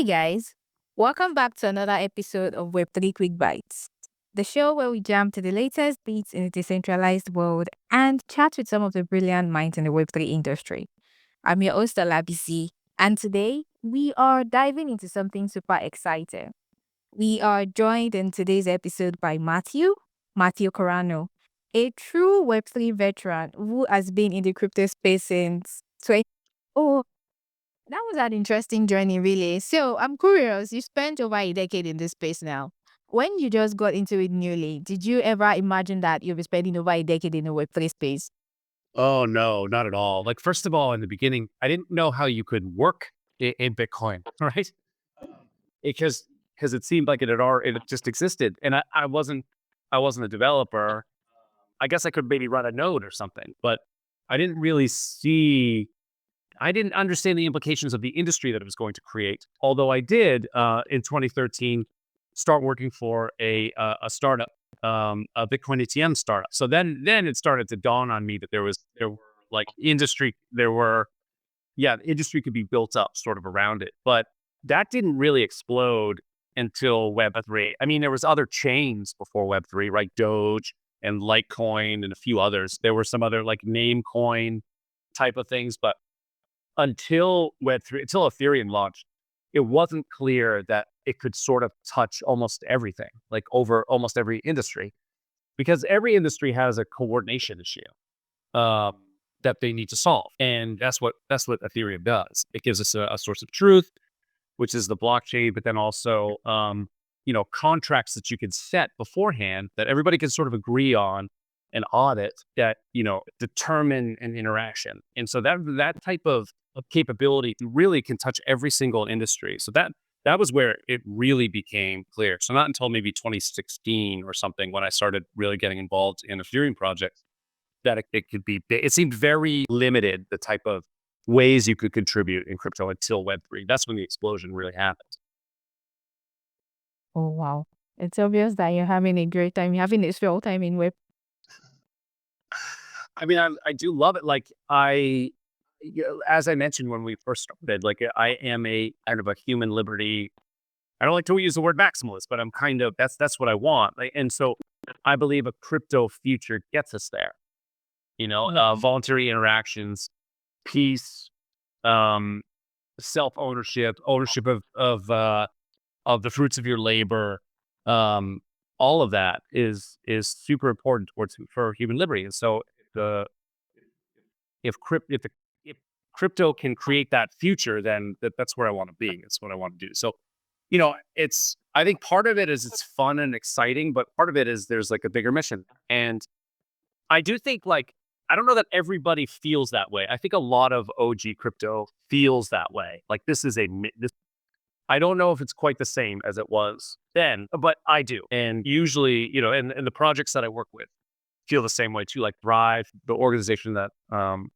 Guys, welcome back to another episode of Web3 Quick Bites, the show where we jam to the latest beats in the decentralized world and chat with some of the brilliant minds in the Web3 industry. I'm your host, Olabisi, and today we are diving into something super exciting. We are joined in today's episode by Matthew Carrano, a true Web3 veteran who has been in the crypto space since 20. Oh, that was an interesting journey, really. So I'm curious, you spent over a decade in this space now. When you just got into it newly, did you ever imagine that you'll be spending over a decade in the Web3 space? Oh, no, not at all. Like, first of all, in the beginning, I didn't know how you could work in Bitcoin, right? Because it seemed like it just existed, and I wasn't a developer. I guess I could maybe run a node or something, but I didn't really see. I didn't understand the implications of the industry that it was going to create. Although I did in 2013 start working for a startup, a Bitcoin ATM startup. So then it started to dawn on me that there were like industry there were yeah, the industry could be built up sort of around it. But that didn't really explode until Web3. I mean, there was other chains before Web3, right? Doge and Litecoin and a few others. There were some other like Namecoin type of things, but until Ethereum launched, it wasn't clear that it could sort of touch almost everything, like over almost every industry, because every industry has a coordination issue um, that they need to solve, and that's what Ethereum does. It gives us a source of truth, which is the blockchain, but then also contracts that you can set beforehand that everybody can sort of agree on and audit that determine an interaction. And so that type of capability really can touch every single industry. So that was where it really became clear. So not until maybe 2016 or something when I started really getting involved in Ethereum projects that it could be big. It seemed very limited, the type of ways you could contribute in crypto until Web3. That's when the explosion really happened. Oh, wow. It's obvious that you're having a great time. You're having a swell time in Web. I mean, I do love it. Like as I mentioned when we first started, like I am a kind of a human liberty. I don't like to use the word maximalist, but I'm kind of that's what I want. Like, and so I believe a crypto future gets us there. Voluntary interactions, peace, um, self ownership of the fruits of your labor. Um, all of that is super important for human liberty. And so the if crypt if crypto can create that future, then that's where I want to be. That's what I want to do. So, it's I think part of it is it's fun and exciting, but part of it is there's like a bigger mission. And I do think like I don't know that everybody feels that way. I think a lot of OG crypto feels that way. Like this I don't know if it's quite the same as it was then, but I do. And usually, and the projects that I work with feel the same way too. Like Thrive, the organization that I'm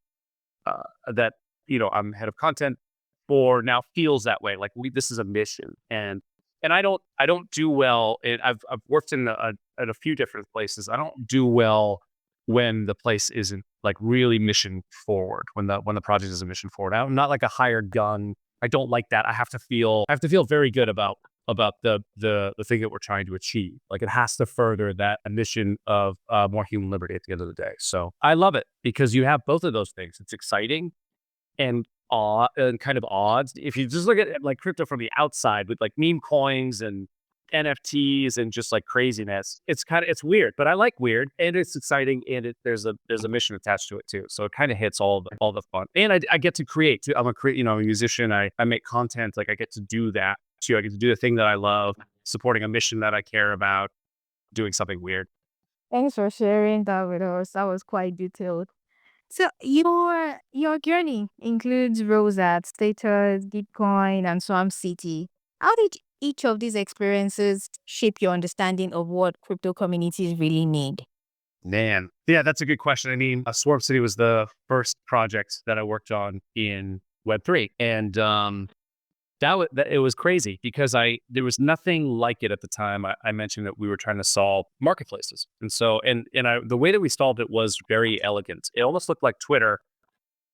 head of content for now feels that way. Like this is a mission, and I don't do well. I've worked in a few different places. I don't do well when the place isn't like really mission forward. When the project is a mission forward. I'm not like a hired gun. I don't like that. I have to feel very good about the thing that we're trying to achieve. Like it has to further that mission of more human liberty at the end of the day. So I love it because you have both of those things. It's exciting and awe and kind of odds. If you just look at it like crypto from the outside with like meme coins and NFTs and just like craziness, it's weird, but I like weird and it's exciting and there's a mission attached to it too. So it kind of hits all the fun. And I get to create too. I'm a musician. I make content. Like I get to do that too. I get to do the thing that I love, supporting a mission that I care about, doing something weird. Thanks for sharing that with us. That was quite detailed. So your journey includes roles at Status, Gitcoin, and Swamp City. How did each of these experiences shape your understanding of what crypto communities really need? Man, yeah, that's a good question. I mean, Swarm City was the first project that I worked on in Web3, and it was crazy because there was nothing like it at the time. I mentioned that we were trying to solve marketplaces, and so the way that we solved it was very elegant. It almost looked like Twitter,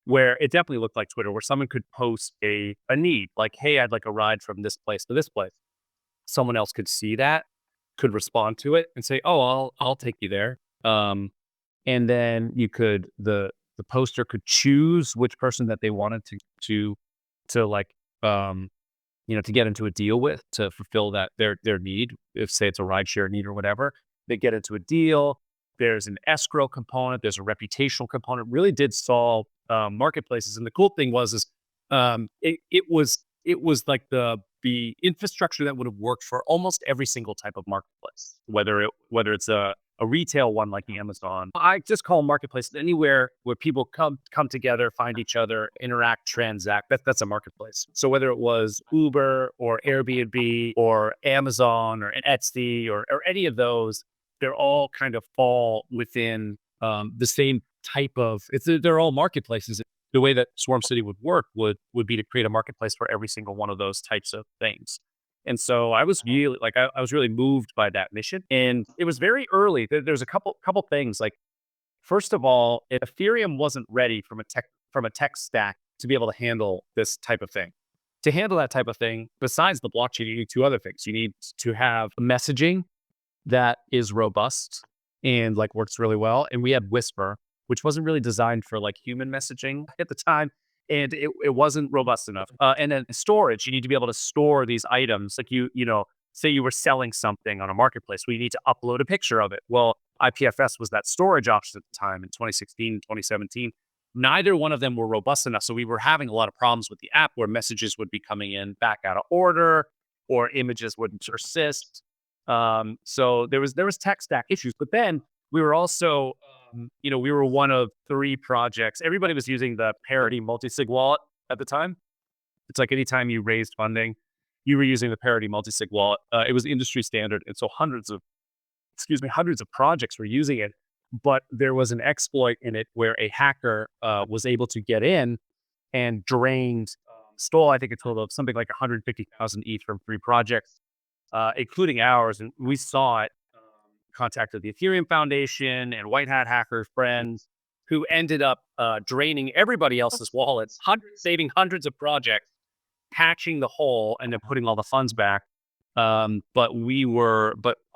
where it definitely looked like Twitter, where someone could post a need, like, "Hey, I'd like a ride from this place to this place." Someone else could see that, could respond to it and say, "Oh, I'll take you there." And then the poster could choose which person that they wanted to like, um, to get into a deal with to fulfill that their need. If say it's a rideshare need or whatever, they get into a deal. There's an escrow component. There's a reputational component. Really did solve marketplaces. And the cool thing was is it was like the infrastructure that would have worked for almost every single type of marketplace, whether it's a retail one like Amazon. I just call marketplace anywhere where people come together, find each other, interact, transact. That's a marketplace. So whether it was Uber or Airbnb or Amazon or Etsy or any of those, they're all kind of fall within the same type of. They're all marketplaces. The way that Swarm City would work would be to create a marketplace for every single one of those types of things. And so I was really like I was really moved by that mission. And it was very early. There's a couple things. Like, first of all, Ethereum wasn't ready from a tech stack to be able to handle this type of thing. To handle that type of thing, besides the blockchain, you need two other things. You need to have messaging that is robust and like works really well. And we had Whisper, which wasn't really designed for like human messaging at the time. And it wasn't robust enough. And then storage, you need to be able to store these items. Like say you were selling something on a marketplace, we need to upload a picture of it. Well, IPFS was that storage option at the time in 2016, 2017. Neither one of them were robust enough. So we were having a lot of problems with the app where messages would be coming in back out of order or images wouldn't persist. So there was tech stack issues, but then we were also, we were one of three projects. Everybody was using the Parity multi-sig wallet at the time. It's like anytime you raised funding, you were using the Parity multi-sig wallet. It was industry standard, and so hundreds of projects were using it. But there was an exploit in it where a hacker was able to get in and stole, I think, a total of something like 150,000 each from three projects, including ours. And we saw it, contacted the Ethereum Foundation and white hat hacker friends who ended up draining everybody else's wallets, saving hundreds of projects, patching the hole, and then putting all the funds back. But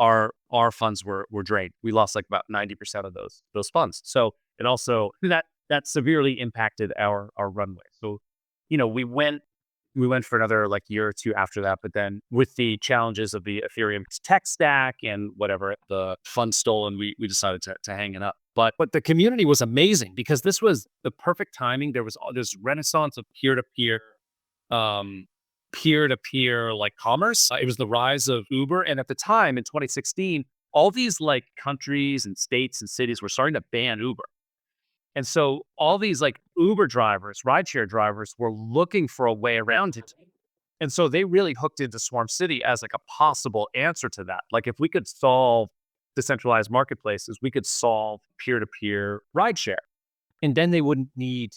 our funds were drained. We lost like about 90% of those funds. So it also that severely impacted our runway. So, we went for another like year or two after that, but then with the challenges of the Ethereum tech stack and whatever, the funds stolen, we decided to hang it up. But the community was amazing because this was the perfect timing. There was all this renaissance of um, peer-to-peer like commerce. It was the rise of Uber, and at the time in 2016, all these like countries and states and cities were starting to ban Uber. And so all these like Uber drivers, rideshare drivers were looking for a way around it. And so they really hooked into Swarm City as like a possible answer to that. Like, if we could solve decentralized marketplaces, we could solve peer-to-peer rideshare. And then they wouldn't need,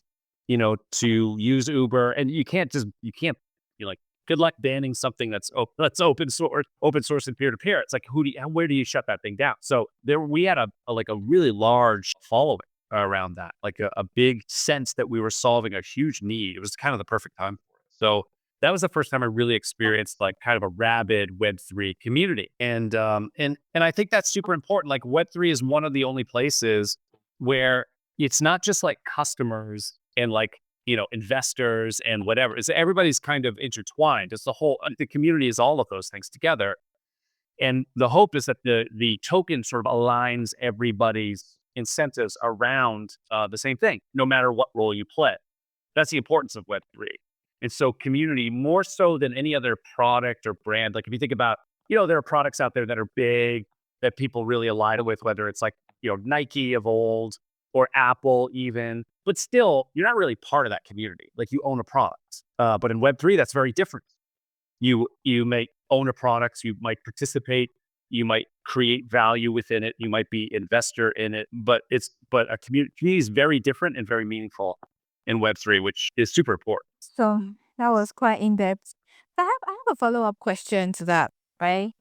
to use Uber. And you can't be like, good luck banning something that's open source and peer to peer. It's like, where do you shut that thing down? So we had a really large following around that, like a big sense that we were solving a huge need. It was kind of the perfect time for it. So that was the first time I really experienced like kind of a rabid Web3 community. And I think that's super important. Like, Web3 is one of the only places where it's not just like customers and like, investors and whatever. It's everybody's kind of intertwined. It's the community is all of those things together. And the hope is that the token sort of aligns everybody's incentives around the same thing, no matter what role you play. That's the importance of Web3. And so community, more so than any other product or brand, like if you think about, there are products out there that are big that people really align with, whether it's like, Nike of old or Apple even, but still, you're not really part of that community. Like, you own a product. But in Web3, that's very different. You may own a product, you might participate, you might create value within it, you might be investor in it, but a community is very different and very meaningful in Web3, which is super important. So that was quite in depth. I have a follow up question to that, right?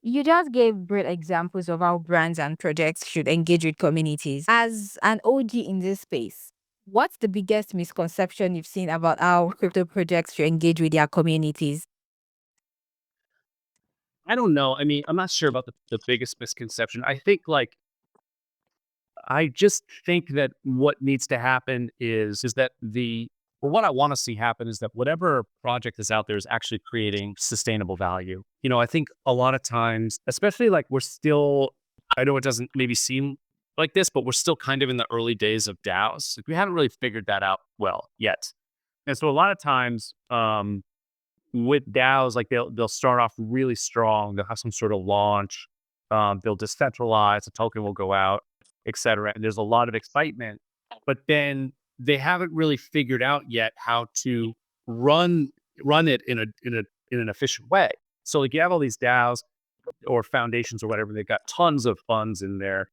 You just gave great examples of how brands and projects should engage with communities. As an OG in this space, What's the biggest misconception you've seen about how crypto projects should engage with their communities? I don't know. I mean, I'm not sure about the biggest misconception. I just think that what needs to happen is that what I want to see happen is that whatever project is out there is actually creating sustainable value. I think a lot of times, especially like I know it doesn't maybe seem like this, but we're still kind of in the early days of DAOs. Like, we haven't really figured that out well yet. And so a lot of times, with DAOs, like they'll start off really strong. They'll have some sort of launch. They'll decentralize. The token will go out, et cetera. And there's a lot of excitement, but then they haven't really figured out yet how to run run it in an efficient way. So like you have all these DAOs or foundations or whatever. They've got tons of funds in their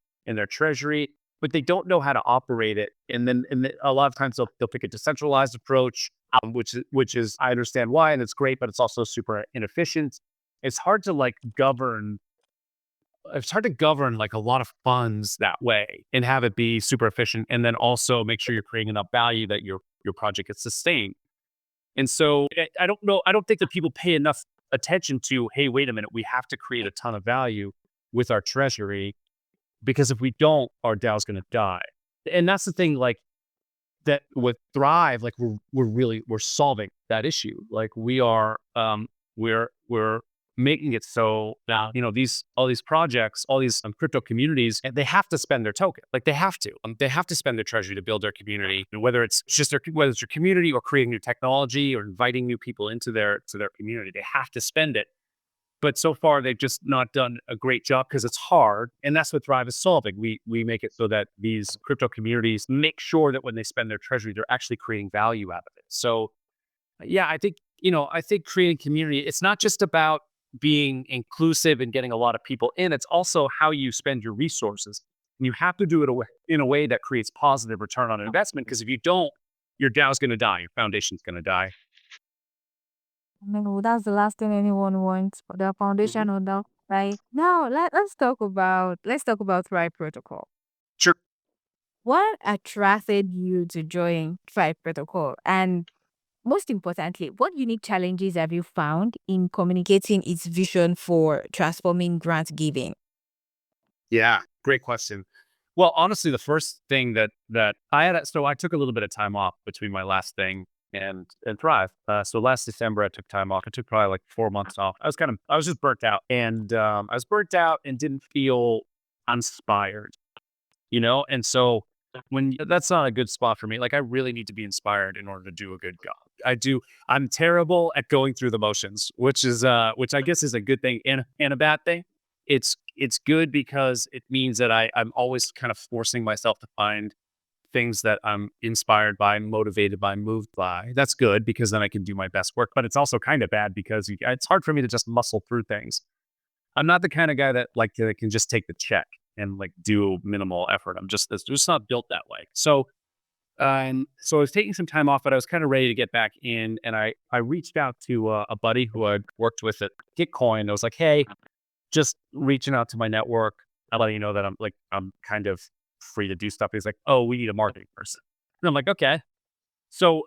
treasury, but they don't know how to operate it. A lot of times they'll pick a decentralized approach, which is I understand why, and it's great, but it's also super inefficient. It's hard to like govern. It's hard to govern like a lot of funds that way and have it be super efficient, and then also make sure you're creating enough value that your project gets sustained. And so I don't know. I don't think that people pay enough attention to, hey, wait a minute, we have to create a ton of value with our treasury, because if we don't, our DAO's going to die. And that's the thing, like that with Thrive, like we're solving that issue. Like we're making it so now, all these projects, all these crypto communities, and they have to spend their token. Like they have to spend their treasury to build their community. And whether it's whether it's your community or creating new technology or inviting new people into their community, they have to spend it. But so far, they've just not done a great job because it's hard. And that's what Thrive is solving. We make it so that these crypto communities make sure that when they spend their treasury, they're actually creating value out of it. So yeah, I think creating community, it's not just about being inclusive and getting a lot of people in. It's also how you spend your resources. And you have to do it in a way that creates positive return on investment. Because if you don't, your DAO's going to die, your foundation's going to die. No, that's the last thing anyone wants for their Mhm. foundation or down. Right now, let's talk about Thrive Protocol. Sure. What attracted you to join Thrive Protocol? And most importantly, what unique challenges have you found in communicating its vision for transforming grant giving? Yeah, great question. Well, honestly, the first thing that I had, so I took a little bit of time off between my last thing and Thrive. So last December, I took time off. I took probably like 4 months off. I was just burnt out, and I was burnt out and didn't feel inspired, And so that's not a good spot for me. Like I really need to be inspired in order to do a good job. I'm terrible at going through the motions, which I guess is a good thing and a bad thing. It's good because it means that I'm always kind of forcing myself to find things that I'm inspired by, motivated by, moved by. That's good because then I can do my best work. But it's also kind of bad because it's hard for me to just muscle through things. I'm not the kind of guy that can just take the check and like do minimal effort. It's just not built that way. So I was taking some time off, but I was kind of ready to get back in, and I reached out to a buddy who I'd worked with at Gitcoin. I was like, hey, just reaching out to my network. I'm letting you know that I'm kind of free to do stuff. He's like, oh, we need a marketing person, and I'm like, okay. So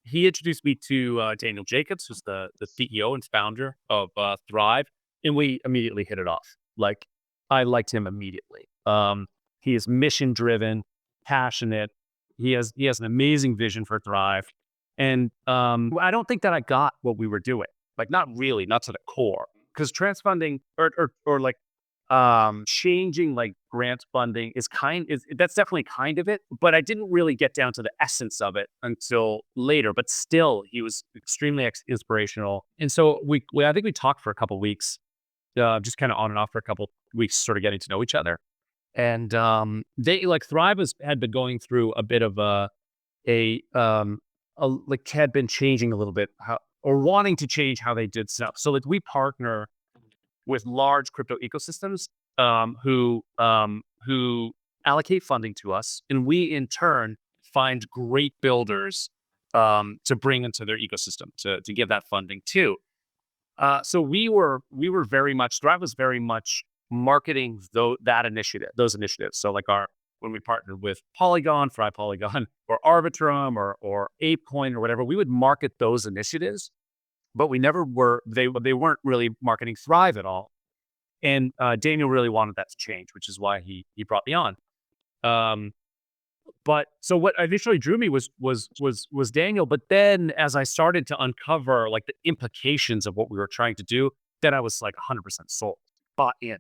he introduced me to Daniel Jacobs, who's the CEO and founder of Thrive, and we immediately hit it off. Like I liked him immediately. He is mission driven, passionate. He has an amazing vision for Thrive, and I don't think that I got what we were doing. Like not really, not to the core, because trans funding or like changing like grant funding is that's definitely kind of it, but I didn't really get down to the essence of it until later. But still, he was extremely inspirational, and so we I think we talked for a couple weeks, just kind of on and off for a couple weeks, sort of getting to know each other. And they like had been going through a bit of a like had been changing a little bit how or wanting to change how they did stuff. So like we partner with large crypto ecosystems who allocate funding to us, and we in turn find great builders to bring into their ecosystem to give that funding to. So we were very much Thrive was very much marketing those initiatives. So like when we partnered with Polygon, Fry Polygon, or Arbitrum, or ApeCoin, or whatever. We would market those initiatives, but we never were. They weren't really marketing Thrive at all. And Daniel really wanted that to change, which is why he brought me on. Um, but so what initially drew me was Daniel. But then as I started to uncover like the implications of what we were trying to do, then I was like 100% sold, bought in.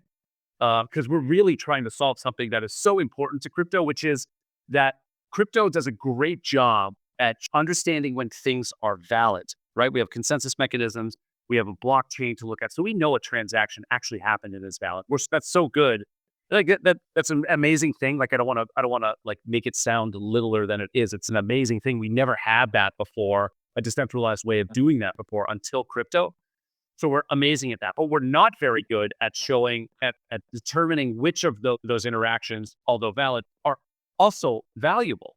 Because we're really trying to solve something that is so important to crypto, which is that crypto does a great job at understanding when things are valid, right? We have consensus mechanisms. We have a blockchain to look at. So we know a transaction actually happened and is valid. That's so good. Like that's an amazing thing. Like I don't want to like make it sound littler than it is. It's an amazing thing. We never had that before, a decentralized way of doing that before until crypto. So we're amazing at that, but we're not very good at at determining which of those interactions, although valid, are also valuable.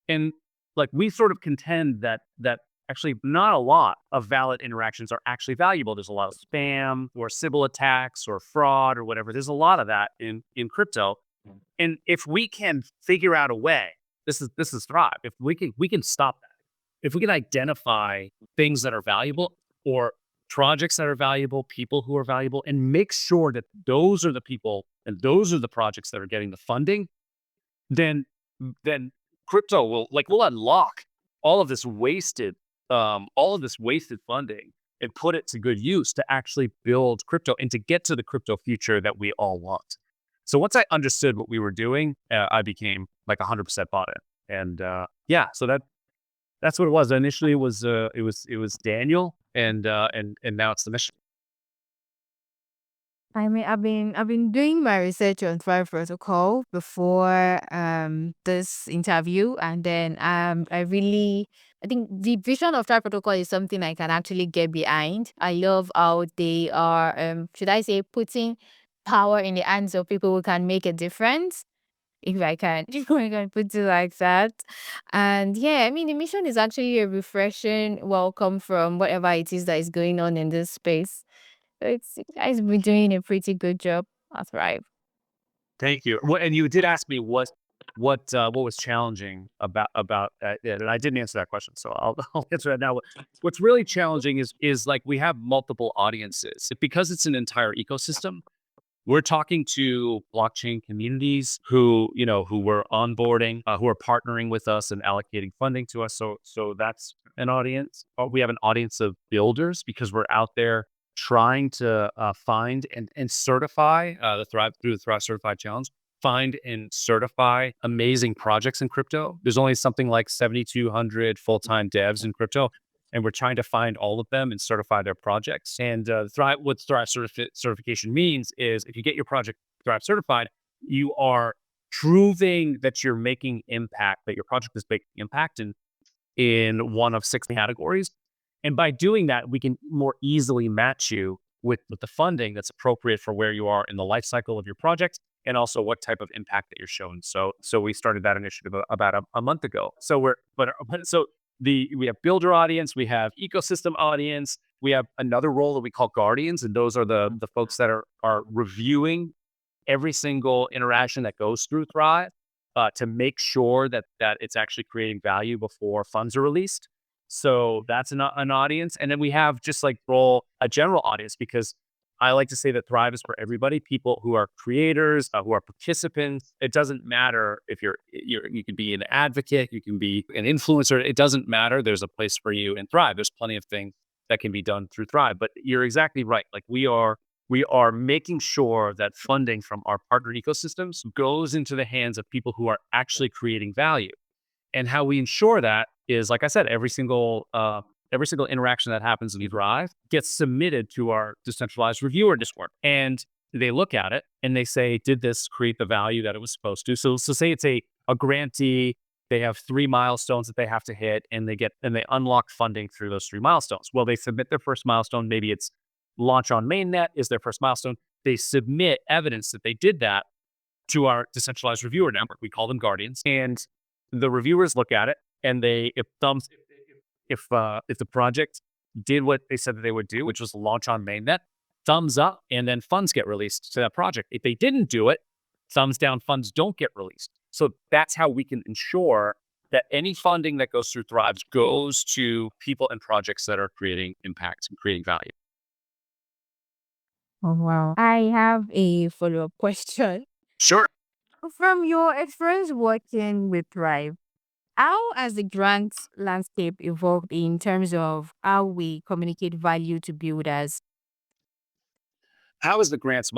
And like we sort of contend that actually not a lot of valid interactions are actually valuable. There's a lot of spam or Sybil attacks or fraud or whatever. There's a lot of that in crypto. And if we can figure out a way, this is Thrive. If we can stop that. If we can identify things that are valuable or projects that are valuable, people who are valuable, and make sure that those are the people and those are the projects that are getting the funding, then then crypto will unlock all of this wasted funding and put it to good use to actually build crypto and to get to the crypto future that we all want. So once I understood what we were doing, I became like 100% bought in. And yeah, so that's what it was. Initially, it was Daniel, and now it's the mission. I mean, I've been doing my research on Thrive Protocol before this interview, and then I think the vision of Thrive Protocol is something I can actually get behind. I love how they are, should I say, putting power in the hands of people who can make a difference. If I can, if I can put it like that. And yeah, I mean, the mission is actually a refreshing welcome from whatever it is that is going on in this space. So you guys been doing a pretty good job. That's right. Thank you. Well, and you did ask me what was challenging about it, and I didn't answer that question, so I'll answer that now. What's really challenging is like we have multiple audiences because it's an entire ecosystem. We're talking to blockchain communities who we're onboarding, who are partnering with us and allocating funding to us. So that's an audience. We have an audience of builders because we're out there trying to find and certify the Thrive through the Thrive Certified Challenge. Find and certify amazing projects in crypto. There's only something like 7,200 full-time devs in crypto, and we're trying to find all of them and certify their projects. And what Thrive certification means is if you get your project Thrive certified, you are proving that you're making impact, that your project is making impact in one of 6 categories. And by doing that, we can more easily match you with the funding that's appropriate for where you are in the life cycle of your project and also what type of impact that you're showing. So we started that initiative about a month ago. We have builder audience, we have ecosystem audience, we have another role that we call guardians, and those are the folks that are reviewing every single interaction that goes through Thrive to make sure that it's actually creating value before funds are released. So that's an audience, and then we have just like a general audience because I like to say that Thrive is for everybody. People who are creators, who are participants. It doesn't matter if you can be an advocate, you can be an influencer. It doesn't matter. There's a place for you in Thrive. There's plenty of things that can be done through Thrive. But you're exactly right. Like we are making sure that funding from our partner ecosystems goes into the hands of people who are actually creating value. And how we ensure that is, like I said, every single interaction that happens in Thrive gets submitted to our decentralized reviewer Discord. And they look at it and they say, did this create the value that it was supposed to? So say it's a grantee, they have 3 milestones that they have to hit and they unlock funding through those 3 milestones. Well, they submit their first milestone. Maybe it's launch on mainnet is their first milestone. They submit evidence that they did that to our decentralized reviewer network. We call them guardians. And the reviewers look at it and if the project did what they said that they would do, which was launch on mainnet, thumbs up, and then funds get released to that project. If they didn't do it, thumbs down, funds don't get released. So that's how we can ensure that any funding that goes through Thrives goes to people and projects that are creating impact and creating value. Oh, wow. I have a follow-up question. Sure. From your experience working with Thrive, how has the grant landscape evolved in terms of how we communicate value to builders? How has the grants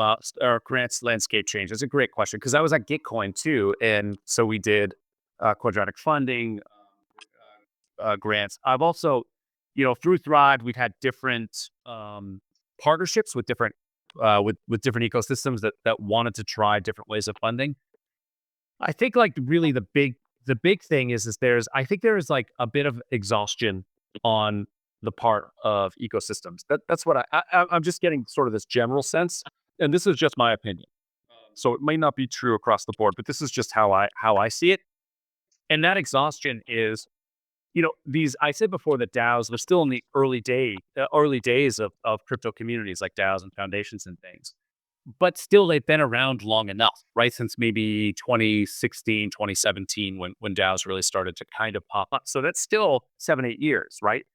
landscape changed? That's a great question because I was at Gitcoin too, and so we did quadratic funding grants. I've also, through Thrive, we've had different partnerships with different with different ecosystems that wanted to try different ways of funding. I think like really the big thing is there's I think there is like a bit of exhaustion on the part of ecosystems. That's what I'm just getting sort of this general sense, and this is just my opinion. So it may not be true across the board, but this is just how I see it. And that exhaustion is, these I said before that DAOs are still in the early days of crypto communities like DAOs and foundations and things. But still, they've been around long enough, right? Since maybe 2016, 2017, when DAOs really started to kind of pop up. So that's still 7, 8 years, right?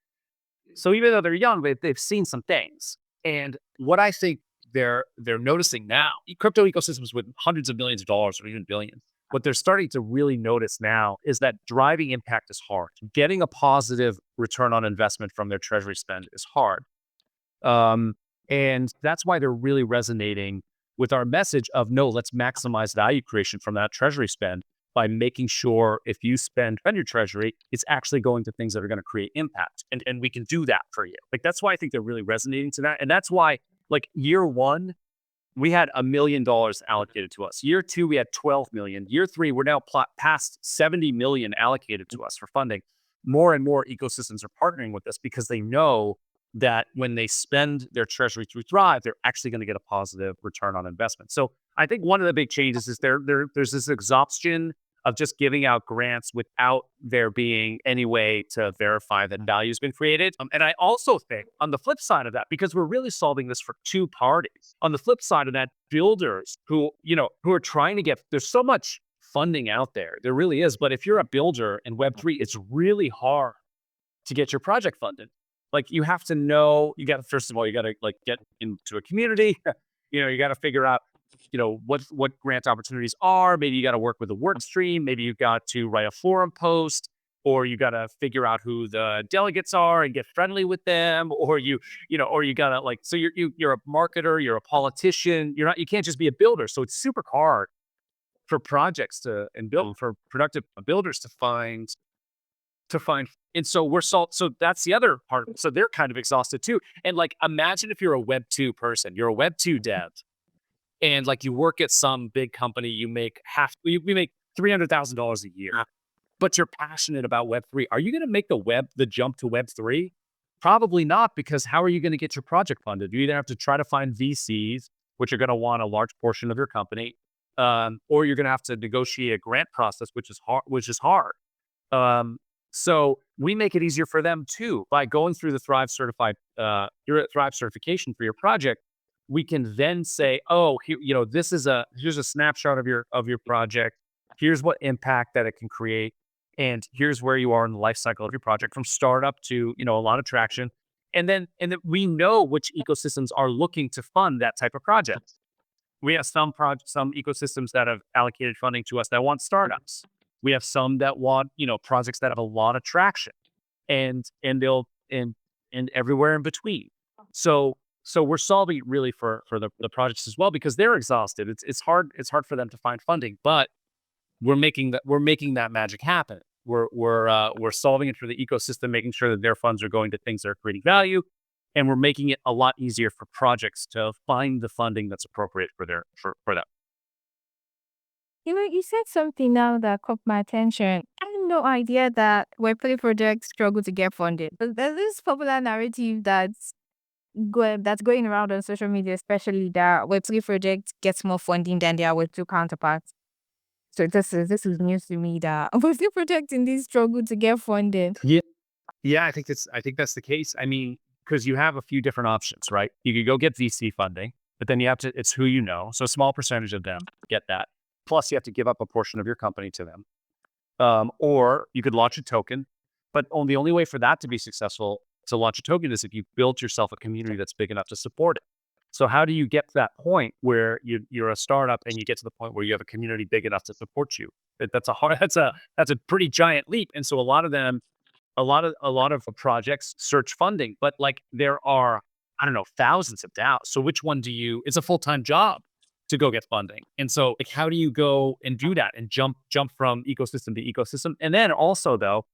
So even though they're young, they've seen some things. And what I think they're noticing now, crypto ecosystems with hundreds of millions of dollars or even billions, what they're starting to really notice now is that driving impact is hard. Getting a positive return on investment from their treasury spend is hard. Um, and that's why they're really resonating with our message of no, let's maximize value creation from that treasury spend by making sure if you spend on your treasury, it's actually going to things that are going to create impact. And we can do that for you. Like that's why I think they're really resonating to that. And that's why, like year one, we had $1 million allocated to us. Year two, we had 12 million. Year three, we're now past 70 million allocated to us for funding. More and more ecosystems are partnering with us because they know that when they spend their treasury through Thrive, they're actually going to get a positive return on investment. So I think one of the big changes is there's this exhaustion of just giving out grants without there being any way to verify that value's been created. And I also think on the flip side of that, because we're really solving this for two parties, on the flip side of that, builders who are trying to get, there's so much funding out there. There really is. But if you're a builder in Web3, it's really hard to get your project funded. Like you have to know, first of all, you got to like get into a community. You got to figure out, what grant opportunities are. Maybe you got to work with a work stream. Maybe you got to write a forum post, or you got to figure out who the delegates are and get friendly with them. Or or you got to like, so you're a marketer, you're a politician. You can't just be a builder. So it's super hard for projects for productive builders to find. And so so that's the other part. So they're kind of exhausted too. And like, imagine if you're a Web2 person, you're a Web2 dev, and like you work at some big company, we make $300,000 a year, but you're passionate about Web3. Are you going to make the jump to Web3? Probably not, because how are you going to get your project funded? You either have to try to find VCs, which are going to want a large portion of your company, or you're going to have to negotiate a grant process, which is hard. So we make it easier for them too by going through the your Thrive certification for your project. We can then say, oh, here, here's a snapshot of your project. Here's what impact that it can create, and here's where you are in the life cycle of your project from startup to a lot of traction. And then we know which ecosystems are looking to fund that type of project. We have some ecosystems that have allocated funding to us that want startups. We have some that want, projects that have a lot of traction, and they'll and everywhere in between. So we're solving it really for the projects as well, because they're exhausted. It's hard for them to find funding, but we're making that magic happen. We're solving it for the ecosystem, making sure that their funds are going to things that are creating value, and we're making it a lot easier for projects to find the funding that's appropriate for them. You said something now that caught my attention. I had no idea that Web3 projects struggle to get funded. But there's this popular narrative that's going around on social media, especially that Web3 projects get more funding than their Web2 counterparts. So this is news to me that Web3 projects indeed struggle to get funded. Yeah. Yeah, I think that's the case. I mean, because you have a few different options, right? You could go get VC funding, but then it's who you know. So a small percentage of them get that. plus you have to give up a portion of your company to them. Or you could launch a token, but the only way for that to be successful to launch a token is if you built yourself a community that's big enough to support it. So how do you get to that point where you're a startup and you get to the point where you have a community big enough to support you? That's a hard, that's a pretty giant leap. And so a lot of them, a lot of projects search funding, but like there are, I don't know, thousands of DAOs. So which one do you? It's a full-time job to go get funding. And so like how do you go and do that and jump from ecosystem to ecosystem? And then also though,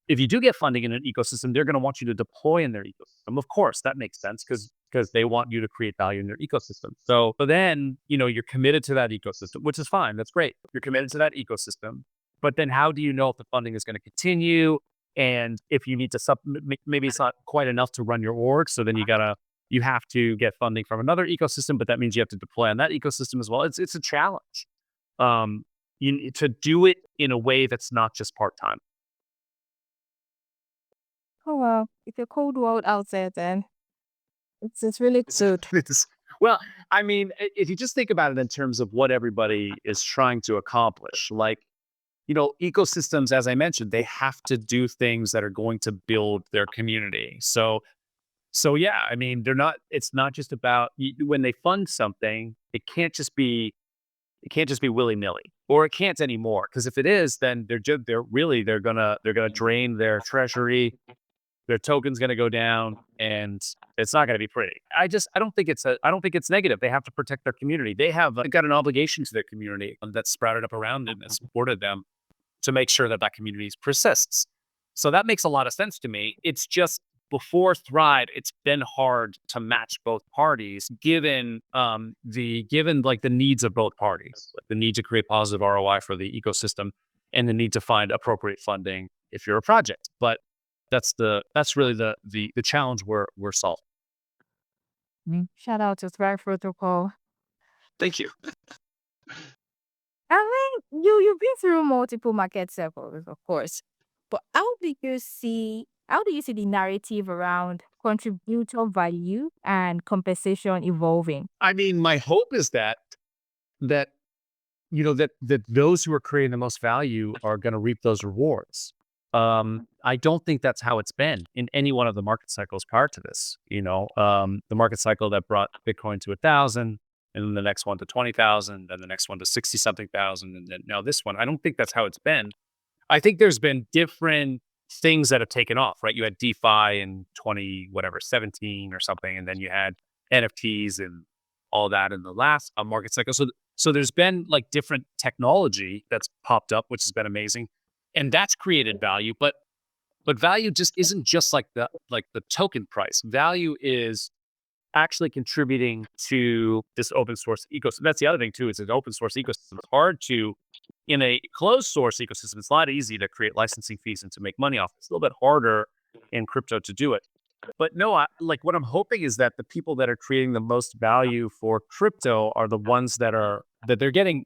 if you do get funding in an ecosystem, they're going to want you to deploy in their ecosystem. Of course, that makes sense because they want you to create value in their ecosystem. So then, you're committed to that ecosystem, which is fine. That's great. You're committed to that ecosystem. But then how do you know if the funding is going to continue? And if you need to maybe it's not quite enough to run your org. So then you have to get funding from another ecosystem, but that means you have to deploy on that ecosystem as well. It's a challenge. To do it in a way that's not just part-time. Oh wow, it's a cold world out there. Then it's really good. Well, I mean, if you just think about it in terms of what everybody is trying to accomplish, like, ecosystems, as I mentioned, they have to do things that are going to build their community. So yeah, I mean, it's not just about when they fund something, it can't just be willy nilly, or it can't anymore. Because if it is, then they're gonna drain their treasury, their token's going to go down, and it's not going to be pretty. I don't think it's negative. They have to protect their community. They've got an obligation to their community that's sprouted up around them and supported them to make sure that that community persists. So that makes a lot of sense to me. It's just before Thrive, it's been hard to match both parties, given like the needs of both parties, like the need to create positive ROI for the ecosystem, and the need to find appropriate funding if you're a project. But that's really the challenge we're solving. Shout out to Thrive Protocol. Thank you. I mean, you've been through multiple market cycles, of course. But how do you see the narrative around contributor value and compensation evolving? I mean, my hope is that that those who are creating the most value are going to reap those rewards. I don't think that's how it's been in any one of the market cycles prior to this. The market cycle that brought Bitcoin to 1,000, and then the next one to 20,000, then the next one to 60 something thousand, and then now this one. I don't think that's how it's been. I think there's been different things that have taken off, right? You had DeFi in 17 or something, and then you had NFTs and all that in the last market cycle. So there's been like different technology that's popped up, which has been amazing, and that's created value. But value just isn't just like the token price. Value is actually contributing to this open source ecosystem. That's the other thing too. It's an open source ecosystem. It's hard to, in a closed source ecosystem, it's not easy to create licensing fees and to make money off. It's a little bit harder in crypto to do it. But no, like what I'm hoping is that the people that are creating the most value for crypto are the ones that they're getting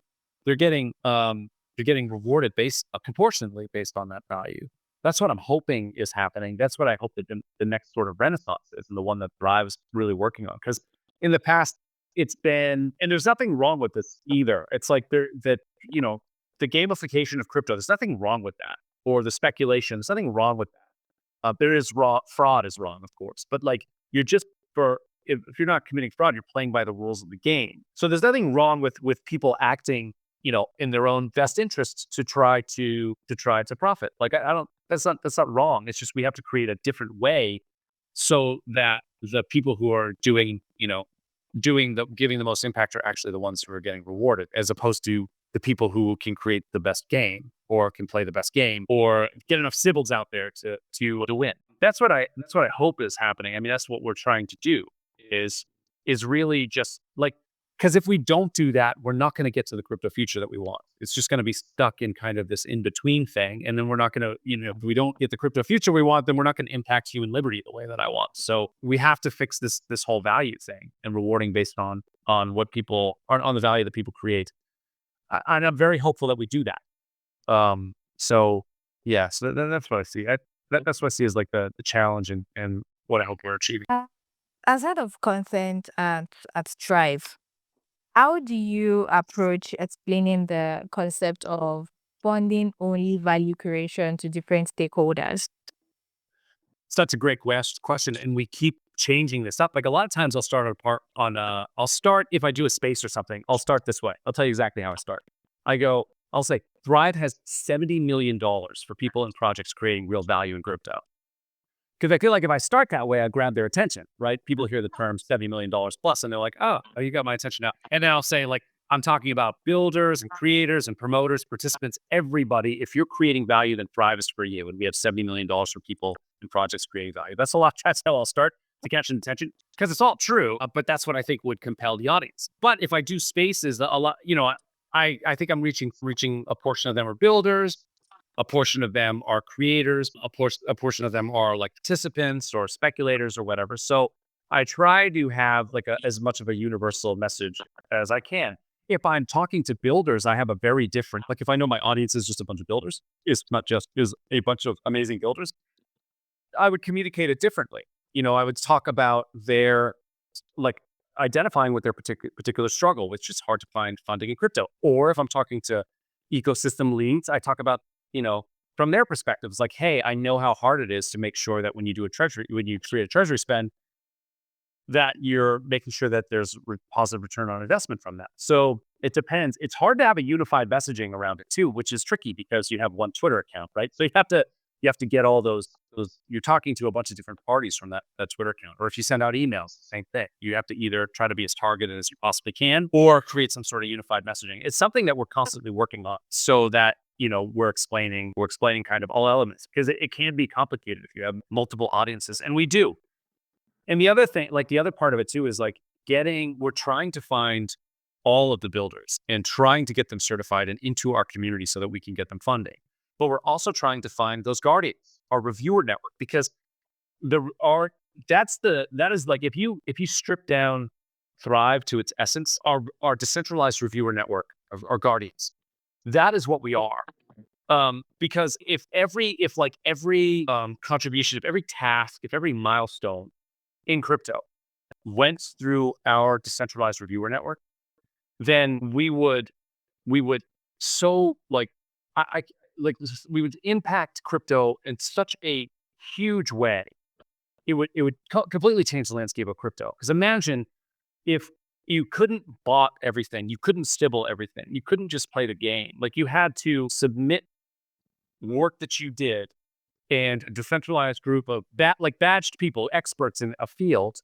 rewarded proportionately based on that value. That's what I'm hoping is happening. That's what I hope that the next sort of renaissance is, and the one that Thrive's really working on. Because in the past, it's been, and there's nothing wrong with this either. It's like the gamification of crypto. There's nothing wrong with that, or the speculation. There's nothing wrong with that. There is fraud is wrong, of course, but like you're just if you're not committing fraud, you're playing by the rules of the game. So there's nothing wrong with people acting, in their own best interests to try to profit. Like I don't. That's not wrong. It's just we have to create a different way so that the people who are giving the most impact are actually the ones who are getting rewarded, as opposed to the people who can create the best game or can play the best game or get enough Sybils out there to win. That's what I hope is happening. I mean, that's what we're trying to do is really just like, because if we don't do that, we're not going to get to the crypto future that we want. It's just going to be stuck in kind of this in-between thing. And then we're not going to, if we don't get the crypto future we want, then we're not going to impact human liberty the way that I want. So we have to fix this whole value thing and rewarding based on what people on the value that people create. And I'm very hopeful that we do that. So yeah, so that's what I see. That's what I see as like the challenge and what I hope we're achieving. As head of content at Strive, How do you approach explaining the concept of funding only value creation to different stakeholders? Such a great question, and we keep changing this up. Like a lot of times, I'll start I'll start if I do a space or something. I'll start this way. I'll tell you exactly how I start. I'll say Thrive has $70 million for people and projects creating real value in crypto. Because I feel like if I start that way, I grab their attention, right? People hear the term $70 million plus, and they're like, oh, you got my attention now. And then I'll say, like, I'm talking about builders and creators and promoters, participants, everybody. If you're creating value, then Thrive is for you. And we have $70 million for people and projects creating value. That's a lot. That's how I'll start to catch attention because it's all true. But that's what I think would compel the audience. But if I do spaces, a lot, I think I'm reaching a portion of them are builders, a portion of them are creators, a portion of them are like participants or speculators or whatever. So I try to have like as much of a universal message as I can. If I'm talking to builders, I have a very different, like if I know my audience is just a bunch of builders, is not just is a bunch of amazing builders, I would communicate it differently. I would talk about their like identifying with their particular struggle, which is hard to find funding in crypto. Or if I'm talking to ecosystem leads, I talk about, from their perspectives, like, hey, I know how hard it is to make sure that when you create a treasury spend, that you're making sure that there's positive return on investment from that. So it depends. It's hard to have a unified messaging around it too, which is tricky because you have one Twitter account, right? So you have to get all those you're talking to a bunch of different parties from that Twitter account. Or if you send out emails, same thing. You have to either try to be as targeted as you possibly can or create some sort of unified messaging. It's something that we're constantly working on so that we're explaining kind of all elements because it can be complicated if you have multiple audiences, and we do. And the other thing, like the other part of it too, is like we're trying to find all of the builders and trying to get them certified and into our community so that we can get them funding. But we're also trying to find those guardians, our reviewer network, because that is like if you strip down Thrive to its essence, our decentralized reviewer network of our guardians, that is what we are. Because if every contribution, if every task, if every milestone in crypto went through our decentralized reviewer network, then we would so like I like we would impact crypto in such a huge way. It would completely change the landscape of crypto. Because imagine if you couldn't bot everything, you couldn't stibble everything, you couldn't just play the game. Like you had to submit work that you did, and a decentralized group of badged people, experts in a field,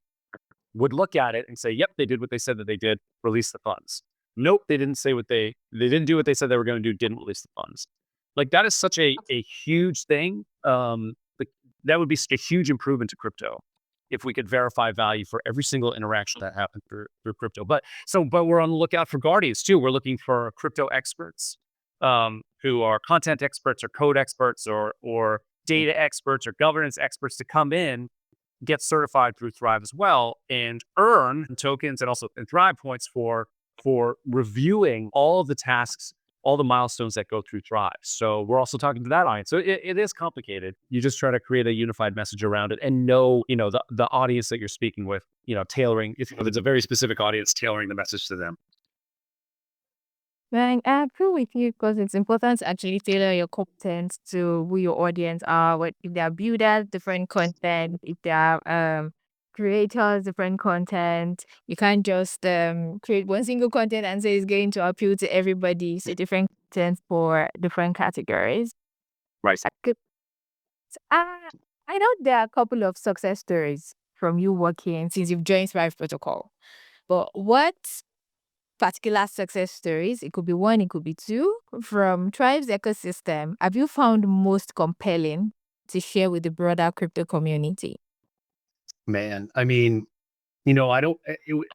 would look at it and say, "Yep, they did what they said that they did. Release the funds." Nope, they didn't say they didn't do what they said they were going to do. Didn't release the funds. Like that is such a huge thing. Like, that would be such a huge improvement to crypto if we could verify value for every single interaction that happened through crypto. But we're on the lookout for guardians too. We're looking for crypto experts, who are content experts or code experts or data experts or governance experts to come in, get certified through Thrive as well, and earn tokens and also Thrive points for reviewing all of the tasks, all the milestones that go through Thrive. So we're also talking to that audience. So it is complicated. You just try to create a unified message around it and know, the audience that you're speaking with, tailoring, if it's a very specific audience, tailoring the message to them. Well, I agree with you because it's important to actually tailor your content to who your audience are. What if they are builders, different content. If they are creators, different content. You can't just create one single content and say it's going to appeal to everybody. So different content for different categories. Right. Good. I know there are a couple of success stories from you working since you've joined Thrive Protocol. But what particular success stories, it could be one, it could be two, from Thrive's ecosystem, have you found most compelling to share with the broader crypto community? Man, I mean, I don't.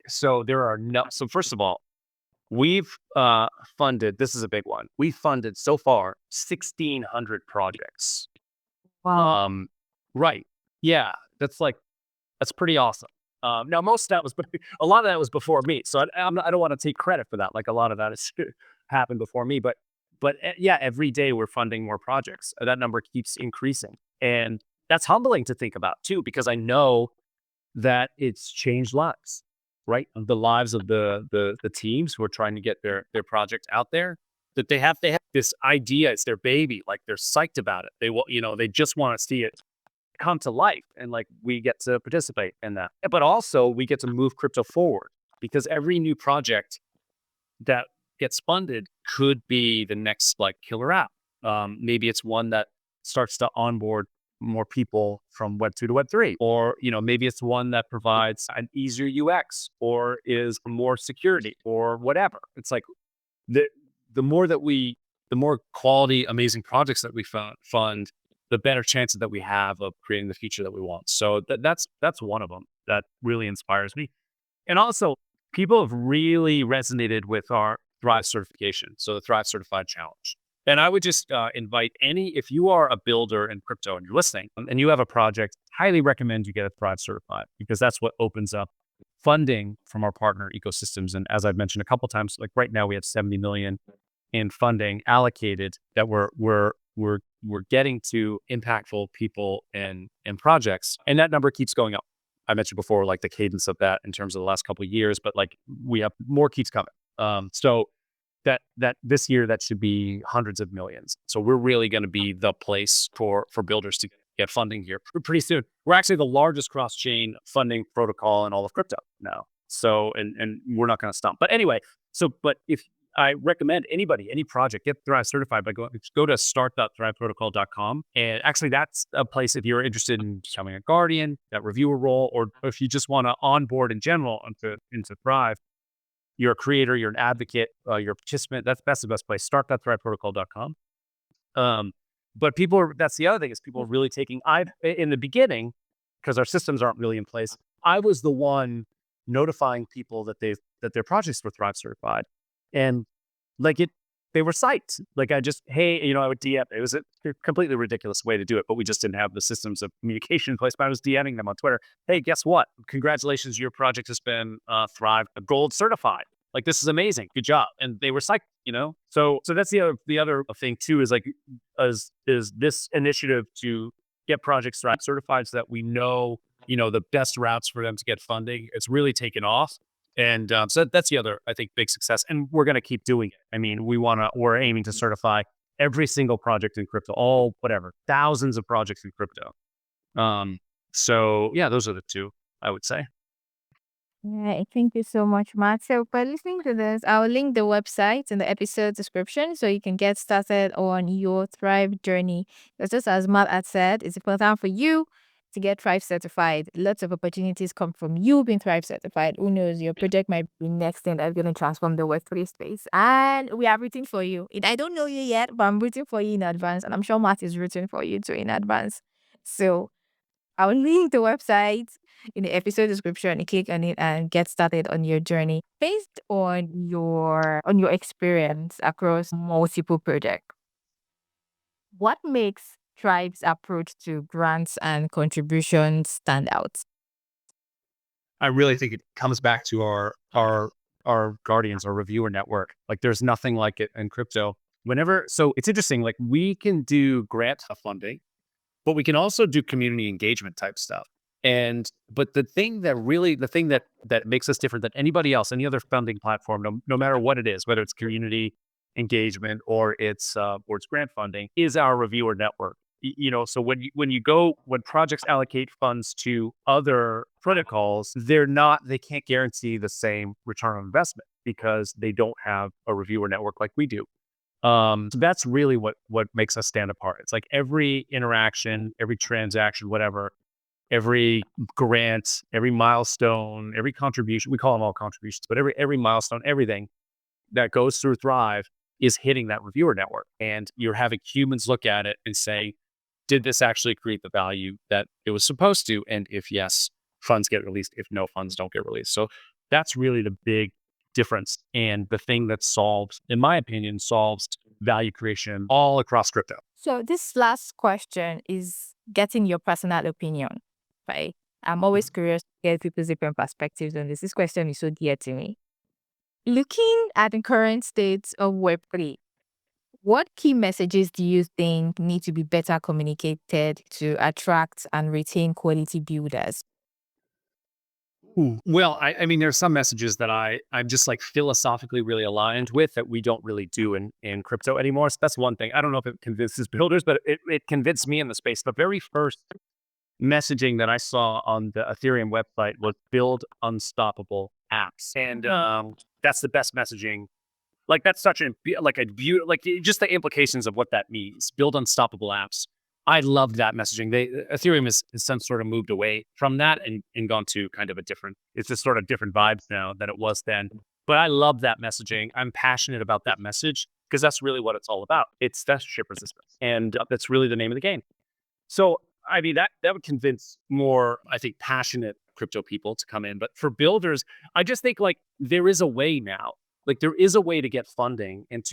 So there are no. So first of all, we've funded. This is a big one. We funded so far 1,600 projects. Wow. Right. Yeah, that's pretty awesome. Now, most of that was, a lot of that was before me, so I don't want to take credit for that. Like a lot of that has happened before me, but yeah, every day we're funding more projects. That number keeps increasing, and that's humbling to think about too, because I know that it's changed lives. right, of the lives of the teams who are trying to get their project out there, that they have this idea, it's their baby, like they're psyched about it. They will, they just want to see it come to life, and like we get to participate in that. But also we get to move crypto forward because every new project that gets funded could be the next like killer app. Maybe it's one that starts to onboard more people from Web 2 to Web 3, or maybe it's one that provides an easier UX or is more security or whatever. It's like the the more that the more quality, amazing projects that we fund, the better chances that we have of creating the future that we want. So that's one of them that really inspires me. And also, people have really resonated with our Thrive certification, so the Thrive Certified Challenge. And I would just invite if you are a builder in crypto and you're listening and you have a project, highly recommend you get a Thrive Certified because that's what opens up funding from our partner ecosystems. And as I've mentioned a couple times, like right now we have 70 million in funding allocated that we're getting to impactful people and projects, and that number keeps going up. I mentioned before, like the cadence of that in terms of the last couple of years, but like we have more keeps coming. So that this year that should be hundreds of millions. So we're really going to be the place for builders to get funding here pretty soon. We're actually the largest cross chain funding protocol in all of crypto now. So and we're not going to stop. But anyway, but if I recommend anybody, any project, get Thrive certified by go to start.thriveprotocol.com. And actually, that's a place if you're interested in becoming a guardian, that reviewer role, or if you just want to onboard in general into Thrive. You're a creator, you're an advocate, you're a participant. That's the best place. Start.thriveprotocol.com. But that's the other thing is people are really taking. In the beginning, because our systems aren't really in place, I was the one notifying people that their projects were Thrive certified, and like they were psyched. Like hey, I would DM. It was a completely ridiculous way to do it, but we just didn't have the systems of communication in place. But I was DMing them on Twitter. Hey, guess what? Congratulations, your project has been Thrive Gold certified. Like this is amazing. Good job. And they were psyched. So that's the other thing too is like is this initiative to get projects Thrive certified so that we know the best routes for them to get funding. It's really taken off. And so that's the other, I think, big success. And we're going to keep doing it. I mean, we're aiming to certify every single project in crypto, thousands of projects in crypto. So yeah, those are the two I would say. Right. Thank you so much, Matt. So, by listening to this, I'll link the website in the episode description so you can get started on your Thrive journey. Because just as Matt had said, it's important for you to get Thrive certified. Lots of opportunities come from you being Thrive certified. Who knows, your project might be next thing that's going to transform the Web3 space. And we are rooting for you. I don't know you yet, but I'm rooting for you in advance. And I'm sure Matt is rooting for you too in advance. So, I'll link the website in the episode description. You click on it and get started on your journey based on your experience across multiple projects. What makes Tribe's approach to grants and contributions stand out? I really think it comes back to our guardians, our reviewer network. Like there's nothing like it in crypto. So it's interesting. Like we can do grant funding, but we can also do community engagement type stuff. But the thing that makes us different than anybody else, any other funding platform, no matter what it is, whether it's community engagement or it's grant funding, is our reviewer network. So when projects allocate funds to other protocols, they can't guarantee the same return on investment because they don't have a reviewer network like we do. So that's really what makes us stand apart. It's like every interaction, every transaction, whatever, every grant, every milestone, every contribution, we call them all contributions, but every milestone, everything that goes through Thrive is hitting that reviewer network. And you're having humans look at it and say, did this actually create the value that it was supposed to? And if yes, funds get released. If no, funds don't get released. So that's really the big difference. And the thing that in my opinion, solves value creation all across crypto. So, this last question is getting your personal opinion, right? I'm always curious to get people's different perspectives on this. This question is so dear to me. Looking at the current state of Web3, what key messages do you think need to be better communicated to attract and retain quality builders? Well, I mean, there's some messages that I'm just like philosophically really aligned with that we don't really do in crypto anymore. So that's one thing. I don't know if it convinces builders, but it convinced me in the space. The very first messaging that I saw on the Ethereum website was build unstoppable apps. And that's the best messaging. Like that's such like a beautiful, like just the implications of what that means. Build unstoppable apps. I love that messaging. Ethereum has since sort of moved away from that and gone to kind of a different. It's just sort of different vibes now than it was then. But I love that messaging. I'm passionate about that message because that's really what it's all about. It's censorship resistance, and that's really the name of the game. So, I mean, that would convince more, I think, passionate crypto people to come in. But for builders, I just think like there is a way now. Like there is a way to get funding and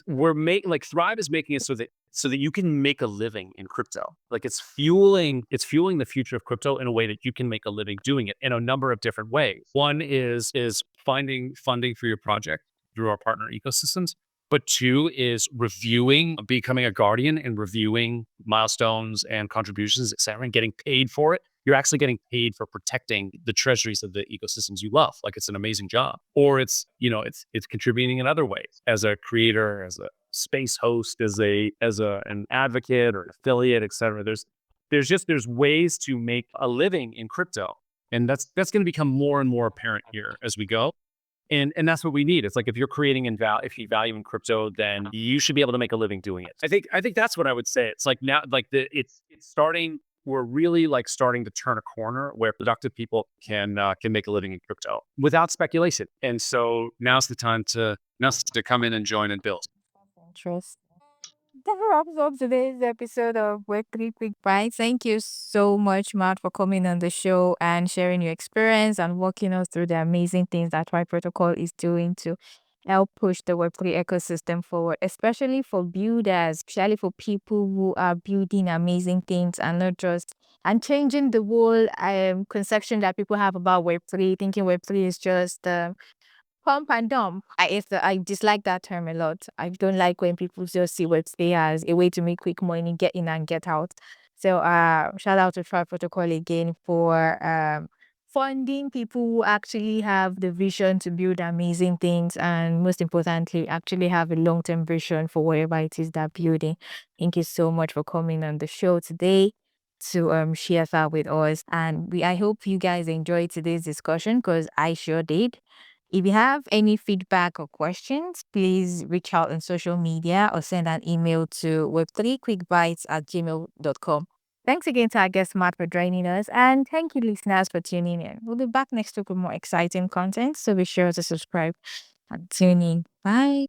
we're making like Thrive is making it so that you can make a living in crypto. Like it's fueling the future of crypto in a way that you can make a living doing it in a number of different ways. One is finding funding for your project through our partner ecosystems. But two is becoming a guardian and reviewing milestones and contributions, et cetera, and getting paid for it. You're actually getting paid for protecting the treasuries of the ecosystems you love. Like it's an amazing job. Or it's contributing in other ways as a creator, as a space host, as an advocate or an affiliate, et cetera. There's ways to make a living in crypto. And that's going to become more and more apparent here as we go. And that's what we need. It's like if you're creating if you value in crypto, then you should be able to make a living doing it. I think that's what I would say. It's like now, like it's starting. We're really like starting to turn a corner where productive people can make a living in crypto without speculation. And so now's the time to come in and join and build. Interest. That wraps up today's episode of Web3 Quick Bites. Thank you so much, Matt, for coming on the show and sharing your experience and walking us through the amazing things that Tri Protocol is doing to help push the Web3 ecosystem forward, especially for builders, especially for people who are building amazing things and not just and changing the whole conception that people have about Web3, thinking Web3 is just pump and dump. I dislike that term a lot. I don't like when people just see Web3 as a way to make quick money, get in and get out. So shout out to Tri Protocol again for funding people who actually have the vision to build amazing things and most importantly actually have a long-term vision for whatever it is they're building. Thank you so much for coming on the show today to share that with us. And I hope you guys enjoyed today's discussion because I sure did. If you have any feedback or questions, please reach out on social media or send an email to web3quickbites@gmail.com. Thanks again to our guest Matt for joining us, and thank you listeners for tuning in. We'll be back next week with more exciting content, so be sure to subscribe and tune in. Bye.